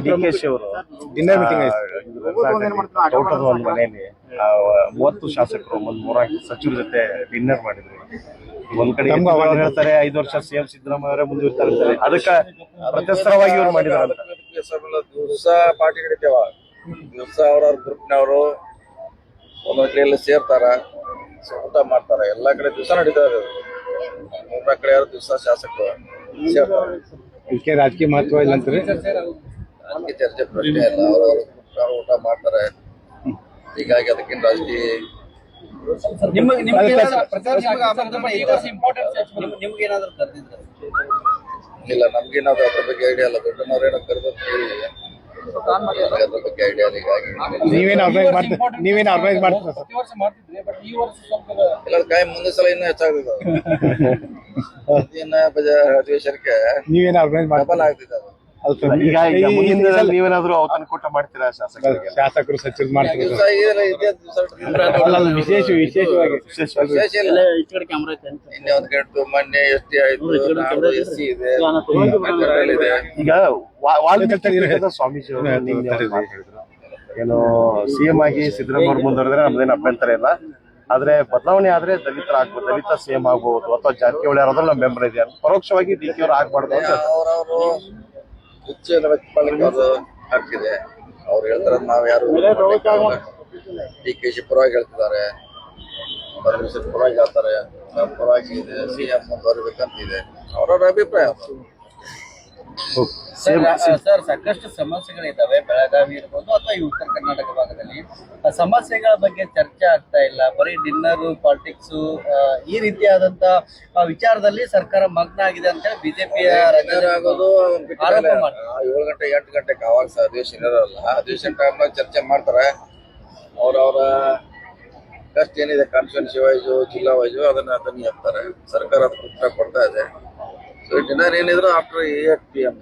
ಡಿಕೆಶಿ ಅವರು ತೋಟದ ಒಂದು ಮನೆಯಲ್ಲಿ 30 ಶಾಸಕರು 3 ಸಚಿವರ ಜೊತೆ ಡಿನ್ನರ್ ಮಾಡಿದ್ರು. ಒಂದ್ ಕಡೆ ಹೇಳ್ತಾರೆ 5 ವರ್ಷ ಸಿಎಂ ಸಿದ್ದರಾಮಯ್ಯ ಅವರೇ ಮುಂದುವರಿತಾರೆ, ಅದಕ್ಕೆ ಪ್ರತಿಸ್ತರವಾಗಿ ಇವ್ರು ಮಾಡಿದಾರೆ. ದಿವಸ ಪಾರ್ಟಿ ನಡೀತೇವ, ದಿವಸ ಅವ್ರವ್ರ ಗ್ರೂಪ್ನವರು ಒಂದೊಂದ್ ಕಡೆಯಲ್ಲಿ ಸೇರ್ತಾರ, ಊಟ ಮಾಡ್ತಾರ. ಎಲ್ಲಾ ಕಡೆ ದಿವಸ ನಡೀತಾರೆ. 3 ಕಡೆ ಯಾರು ದಿವಸ ಶಾಸಕರು ಸೇರ್ತಾರೆ. ಇದಕ್ಕೆ ರಾಜಕೀಯ ಮಹತ್ವ ಇಲ್ಲ ಅಂತಾರೆ. ರಾಜಕೀಯ ಚರ್ಚೆ ಪ್ರಶ್ನೆ ಇಲ್ಲ. ಅವ್ರವ್ರ ಊಟ ಮಾಡ್ತಾರೆ. ಹೀಗಾಗಿ ಅದಕ್ಕಿಂತ ರಾಜಕೀಯ ಇಲ್ಲ. ನಮ್ಗೇನಾದ್ರು ಅದ್ರ ಬಗ್ಗೆ ಐಡಿಯಾ ಇಲ್ಲ. ದೊಡ್ಡನವ್ರೇನೋ ಕರೆದ ಅದ್ರ ಬಗ್ಗೆ ಐಡಿಯಾ ಇಲ್ಲ. ಹೀಗಾಗಿ ನೀವೇನು ಆರ್ಗನೈಸ್ ಮಾಡ್ತೀರಾ? ಇಲ್ಲ, ಕಾಯಿ ಮುಂದೆ ಸಲ ಇನ್ನೂ ಹೆಚ್ಚಾಗ್ತದೆ. ಅಧಿವೇಶನಕ್ಕೆ ನೀವೇನು ಆರ್ಗನೈಸ್ ಡಬಲ್ ಆಗ್ತಿದೆ. ಈಗ ಮುಂದಿನ ನೀವೇನಾದ್ರೂ ಔತಣಕೂಟ ಮಾಡ್ತೀರಾ ಶಾಸಕರಿಗೆ? ಶಾಸಕರು ಸಚಿವರು ಮಾಡ್ತಾರೆ. ಇನ್ನೇ ಒಂದ್ ಗಂಟು ಮೊನ್ನೆ ಎಸ್ಟಿ ಆಯ್ತು, ಎಸ್ಸಿ ಇದೆ. ಈಗ ಸ್ವಾಮೀಜಿ ಅವರು ಏನು ಸಿಎಂ ಆಗಿ ಸಿದ್ದರಾಮಯ್ಯ ಮುಂದುವರೆದ್ರೆ ನಮ್ದೇನು ಅಭ್ಯಂತರ ಇಲ್ಲ. ಆದ್ರೆ ಬದಲಾವಣೆ ಆದ್ರೆ ದಲಿತರ ಆಗ್ಬೋದು, ದಲಿತ ಸಿಎಂ ಆಗ್ಬಹುದು, ಅಥವಾ ಜಾರಕಿಹೊಳಿ ಯಾರಾದ್ರೂ ನಮ್ಮ ಮೆಂಬರ್ ಇದೆ. ಪರೋಕ್ಷವಾಗಿ ಡಿಕೆ ಅವ್ರು ಆಗ್ಬಾರ್ದು ಅಂತ ಅವರವರು ಹೆಚ್ಚಿನ ವ್ಯಕ್ತಿಗಳಿಗೆ ಅದು ಆಗ್ತಿದೆ. ಅವ್ರು ಹೇಳ್ತಾರೆ, ನಾವ್ ಯಾರು ಡಿಕೆಶಿ ಪರವಾಗಿ ಹೇಳ್ತಿದ್ದಾರೆ, ಪರಮೇಶ್ವರ್ ಪರವಾಗಿ ಹೇಳ್ತಾರೆ, ನಮ್ಮ ಪರವಾಗಿ ಇದೆ, ಸಿಎಂ ಮುಂದುವರಿಬೇಕಂತಿದೆ. ಅವರವರ ಅಭಿಪ್ರಾಯ. ಸರ್, ಸಾಕಷ್ಟು ಸಮಸ್ಯೆಗಳಿದ್ದಾವೆ. ಬೆಳಗಾವಿ ಇರ್ಬೋದು ಅಥವಾ ಈ ಉತ್ತರ ಕರ್ನಾಟಕ ಭಾಗದಲ್ಲಿ ಸಮಸ್ಯೆಗಳ ಬಗ್ಗೆ ಚರ್ಚೆ ಆಗ್ತಾ ಇಲ್ಲ. ಬರೀ ಡಿನ್ನರ್ ಪಾಲಿಟಿಕ್ಸ್ ಈ ರೀತಿಯಾದಂತ ವಿಚಾರದಲ್ಲಿ ಸರ್ಕಾರ ಮಗ್ನ ಆಗಿದೆ ಅಂತ ಹೇಳಿ ಬಿಜೆಪಿಯ ಆಗೋದು 7 ಗಂಟೆ 8 ಗಂಟೆಗೆ ಅವಾಗ ಅಧಿವೇಶನ ಇರೋಲ್ಲ. ಅಧಿವೇಶನ ಟೈಮ್ನಾಗ ಚರ್ಚೆ ಮಾಡ್ತಾರೆ. ಅವ್ರವ್ರ ಕಷ್ಟ ಏನಿದೆ ಕಾನ್ಸ್ಟಿಟ್ಯೂನ್ಸಿ ವೈಸು, ಜಿಲ್ಲಾ ವೈಸು, ಅದನ್ನ ಹೇಳ್ತಾರೆ. ಸರ್ಕಾರ ಉತ್ತರ ಕೊಡ್ತಾ ಇದೆ. ಸೊ ಡಿನ್ನರ್ ಏನಿದ್ರು ಆಫ್ಟರ್ 8 PM.